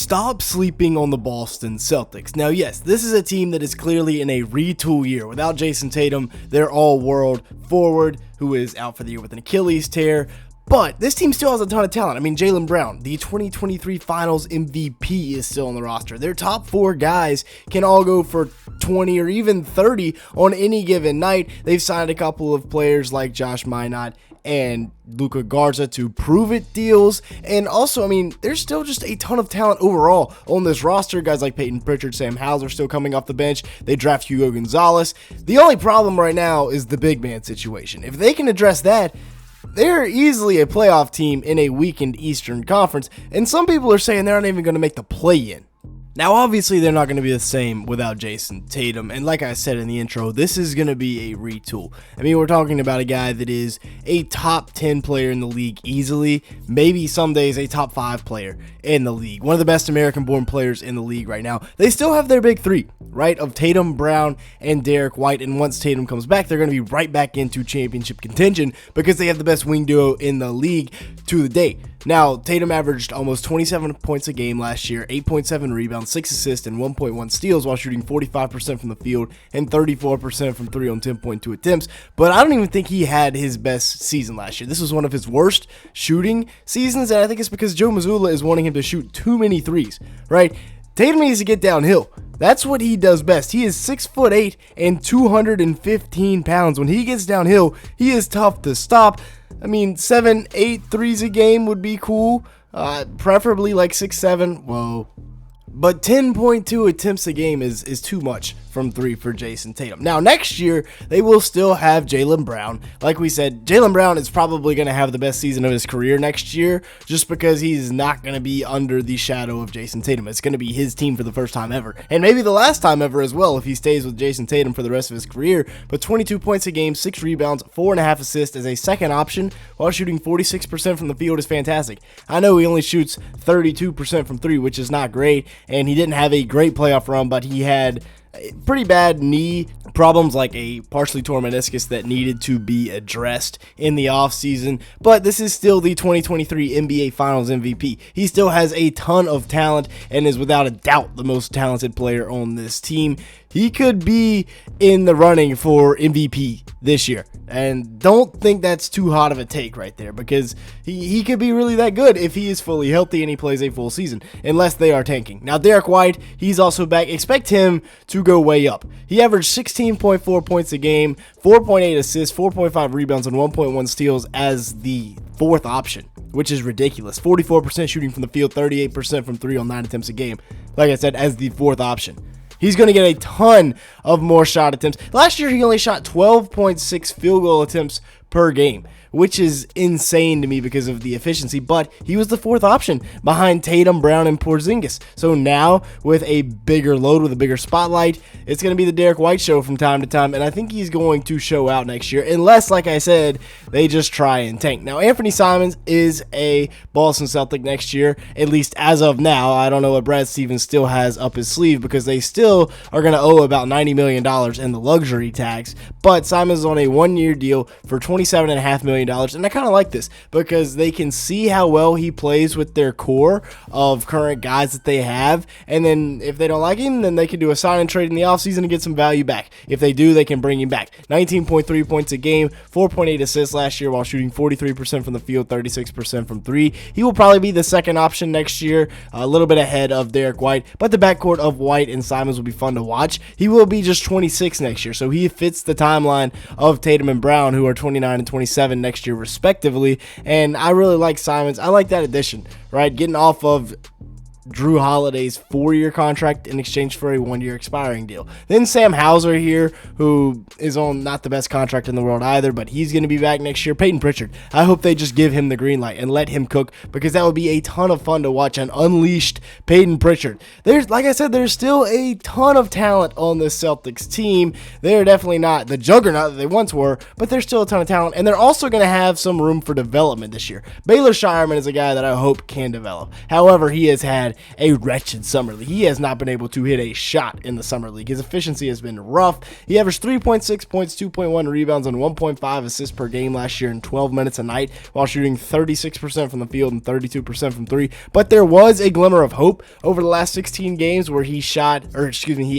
Stop sleeping on the Boston Celtics. Now, yes, this is a team that is clearly in a retool year. Without Jayson Tatum, their all-world forward, who is out for the year with an Achilles tear. But this team still has a ton of talent. I mean, Jaylen Brown, the 2023 Finals MVP, is still on the roster. Their top four guys can all go for 20 or even 30 on any given night. They've signed a couple of players like Josh Minot and Luka Garza to prove it deals. And also, I mean, there's still just a ton of talent overall on this roster. Guys like Peyton Pritchard, Sam Hauser still coming off the bench. They draft Hugo Gonzalez. The only problem right now is the big man situation. If they can address that, they're easily a playoff team in a weakened Eastern Conference. And some people are saying they're not even going to make the play-in. Now, obviously, they're not going to be the same without Jayson Tatum, and like I said in the intro, this is going to be a retool. I mean, we're talking about a guy that is a top 10 player in the league easily, maybe some days a top 5 player in the league, one of the best American-born players in the league right now. They still have their big three, right, of Tatum, Brown, and Derrick White, and once Tatum comes back, they're going to be right back into championship contention because they have the best wing duo in the league to the date. Now, Tatum averaged almost 27 points a game last year, 8.7 rebounds, 6 assists, and 1.1 steals while shooting 45% from the field and 34% from 3 on 10.2 attempts. But I don't even think he had his best season last year. This was one of his worst shooting seasons, and I think it's because Joe Mazzulla is wanting him to shoot too many threes, right? Tatum needs to get downhill. That's what he does best. He is 6'8" and 215 pounds. When he gets downhill, he is tough to stop. I mean, 7-8 threes a game would be cool. Preferably like 6-7. Whoa. But 10.2 attempts a game is too much from 3 for Jayson Tatum. Now, next year, they will still have Jaylen Brown. Like we said, Jaylen Brown is probably going to have the best season of his career next year just because he's not going to be under the shadow of Jayson Tatum. It's going to be his team for the first time ever, and maybe the last time ever as well if he stays with Jayson Tatum for the rest of his career. But 22 points a game, 6 rebounds, 4.5 assists as a second option while shooting 46% from the field is fantastic. I know he only shoots 32% from 3, which is not great, and he didn't have a great playoff run, but he had pretty bad knee problems like a partially torn meniscus that needed to be addressed in the offseason. But this is still the 2023 NBA Finals MVP. He still has a ton of talent and is without a doubt the most talented player on this team. He could be in the running for MVP this year. And don't think that's too hot of a take right there because he could be really that good if he is fully healthy and he plays a full season, unless they are tanking. Now, Derrick White, he's also back. Expect him to go way up. He averaged 16.4 points a game, 4.8 assists, 4.5 rebounds, and 1.1 steals as the fourth option, which is ridiculous. 44% shooting from the field, 38% from 3 on 9 attempts a game. Like I said, as the fourth option. He's going to get a ton of more shot attempts. Last year, he only shot 12.6 field goal attempts per game, which is insane to me because of the efficiency, but he was the fourth option behind Tatum, Brown, and Porzingis. So now, with a bigger load, with a bigger spotlight, it's going to be the Derrick White show from time to time, and I think he's going to show out next year, unless, like I said, they just try and tank. Now, Anthony Simons is a Boston Celtic next year, at least as of now. I don't know what Brad Stevens still has up his sleeve because they still are going to owe about $90 million in the luxury tax, but Simons is on a one-year deal for $27.5 million. And I kind of like this because they can see how well he plays with their core of current guys that they have. And then if they don't like him, then they can do a sign and trade in the offseason and get some value back. If they do, they can bring him back. 19.3 points a game, 4.8 assists last year while shooting 43% from the field, 36% from 3. He will probably be the second option next year, a little bit ahead of Derrick White. But the backcourt of White and Simons will be fun to watch. He will be just 26 next year, so he fits the timeline of Tatum and Brown, who are 29 and 27 next year respectively, and I really like Simons. I like that addition, right? Getting off of Drew Holiday's 4-year contract in exchange for a 1-year expiring deal. Then Sam Hauser here, who is on not the best contract in the world either, but he's going to be back next year. Peyton Pritchard, I hope they just give him the green light and let him cook because that would be a ton of fun to watch. An unleashed Peyton Pritchard. Like I said, there's still a ton of talent on this Celtics team. They're definitely not the juggernaut that they once were, but there's still a ton of talent, and they're also going to have some room for development this year. Baylor Shireman is a guy that I hope can develop. However, he has had a wretched summer league. He has not been able to hit a shot in the summer league. His efficiency has been rough. He averaged 3.6 points, 2.1 rebounds, and 1.5 assists per game last year in 12 minutes a night, while shooting 36% from the field and 32% from three. But there was a glimmer of hope over the last 16 games where he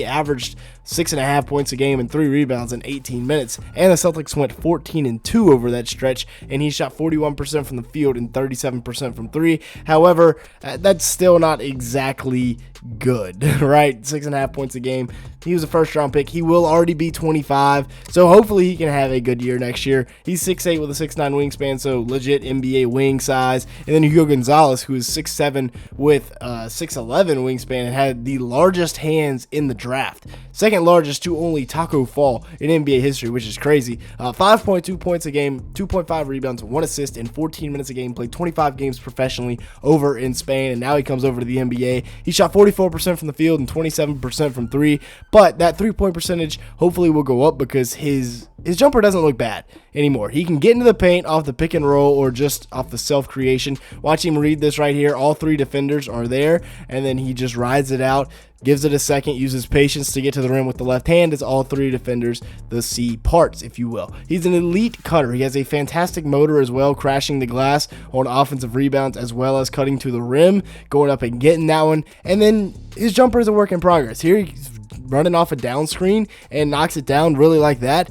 averaged 6.5 points a game and 3 rebounds in 18 minutes. And the Celtics went 14-2 over that stretch, and he shot 41% from the field and 37% from three. However, that's still not exactly good, right? 6.5 points a game. He was a first-round pick. He will already be 25, so hopefully he can have a good year next year. He's 6'8 with a 6'9 wingspan, so legit NBA wing size. And then Hugo Gonzalez, who is 6'7 with 6'11 wingspan and had the largest hands in the draft. Second largest to only Taco Fall in NBA history, which is crazy. 5.2 points a game, 2.5 rebounds, 1 assist in 14 minutes a game. Played 25 games professionally over in Spain, and now he comes over to the NBA. He shot 44% from the field and 27% from three, but that 3-point percentage hopefully will go up because his jumper doesn't look bad anymore. He can get into the paint off the pick and roll or just off the self-creation. Watch him read this right here. All 3 defenders are there, and then he just rides it out, gives it a second, uses patience to get to the rim with the left hand as all 3 defenders, the C parts, if you will. He's an elite cutter. He has a fantastic motor as well, crashing the glass on offensive rebounds as well as cutting to the rim, going up and getting that one. And then his jumper is a work in progress. Here he's running off a down screen and knocks it down really like that.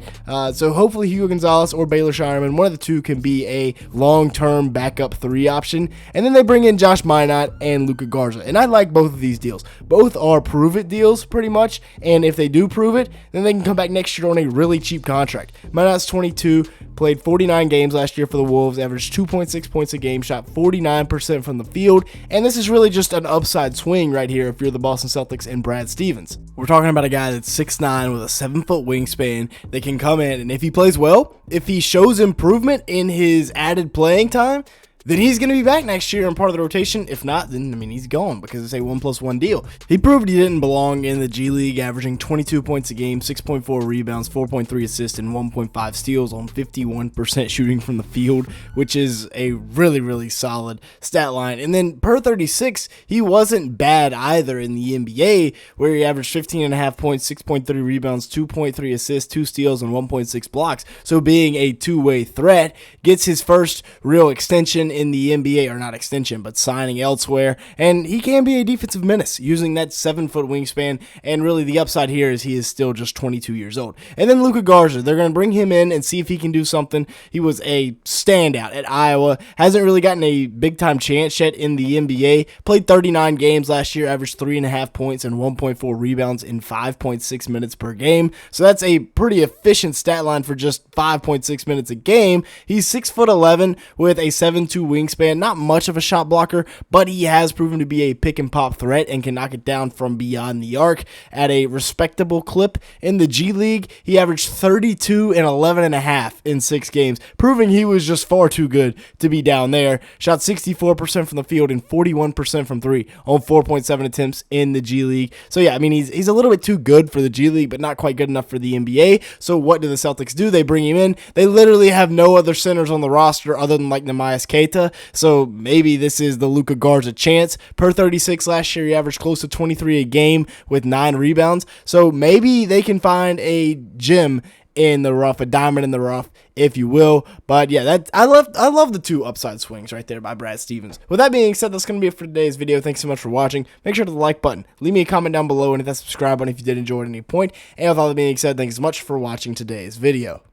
So hopefully Hugo Gonzalez or Baylor Shireman, one of the two, can be a long-term backup 3 option. And then they bring in Josh Minott and Luka Garza. And I like both of these deals. Both are prove-it deals pretty much. And if they do prove it, then they can come back next year on a really cheap contract. Minott's 22, played 49 games last year for the Wolves, averaged 2.6 points a game, shot 49% from the field. And this is really just an upside swing right here if you're the Boston Celtics and Brad Stevens. We're talking about a guy that's 6'9 with a 7-foot wingspan that can come in, and if he plays well, if he shows improvement in his added playing time, then he's going to be back next year and part of the rotation. If not, then, he's gone because it's a 1+1 deal. He proved he didn't belong in the G League, averaging 22 points a game, 6.4 rebounds, 4.3 assists, and 1.5 steals on 51% shooting from the field, which is a really, really solid stat line. And then per 36, he wasn't bad either in the NBA, where he averaged 15.5 points, 6.3 rebounds, 2.3 assists, 2 steals, and 1.6 blocks. So being a two-way threat, gets his first real extension in the NBA, or not extension, but signing elsewhere, and he can be a defensive menace using that 7-foot wingspan. And really the upside here is he is still just 22 years old. And then Luka Garza, they're going to bring him in and see if he can do something. He was a standout at Iowa, hasn't really gotten a big time chance yet in the NBA, played 39 games last year, averaged 3.5 points and 1.4 rebounds in 5.6 minutes per game. So that's a pretty efficient stat line for just 5.6 minutes a game. He's 6'11 with a 7'2 wingspan, not much of a shot blocker, but he has proven to be a pick and pop threat and can knock it down from beyond the arc at a respectable clip. In the G League, he averaged 32 and 11.5 in 6 games, proving he was just far too good to be down there. Shot 64% from the field and 41% from 3 on 4.7 attempts in the G League. So yeah, he's a little bit too good for the G League, but not quite good enough for the NBA. So what do the Celtics do? They bring him in. They literally have no other centers on the roster other than like Nehemias Keita. So maybe this is the Luka Garza chance. Per 36 last year, he averaged close to 23 a game with 9 rebounds. So maybe they can find a gem in the rough, a diamond in the rough, if you will. But yeah, I love the 2 upside swings right there by Brad Stevens. With that being said, that's going to be it for today's video. Thanks so much for watching. Make sure to hit the like button, leave me a comment down below, and hit that subscribe button if you did enjoy at any point. And with all that being said, thanks so much for watching today's video.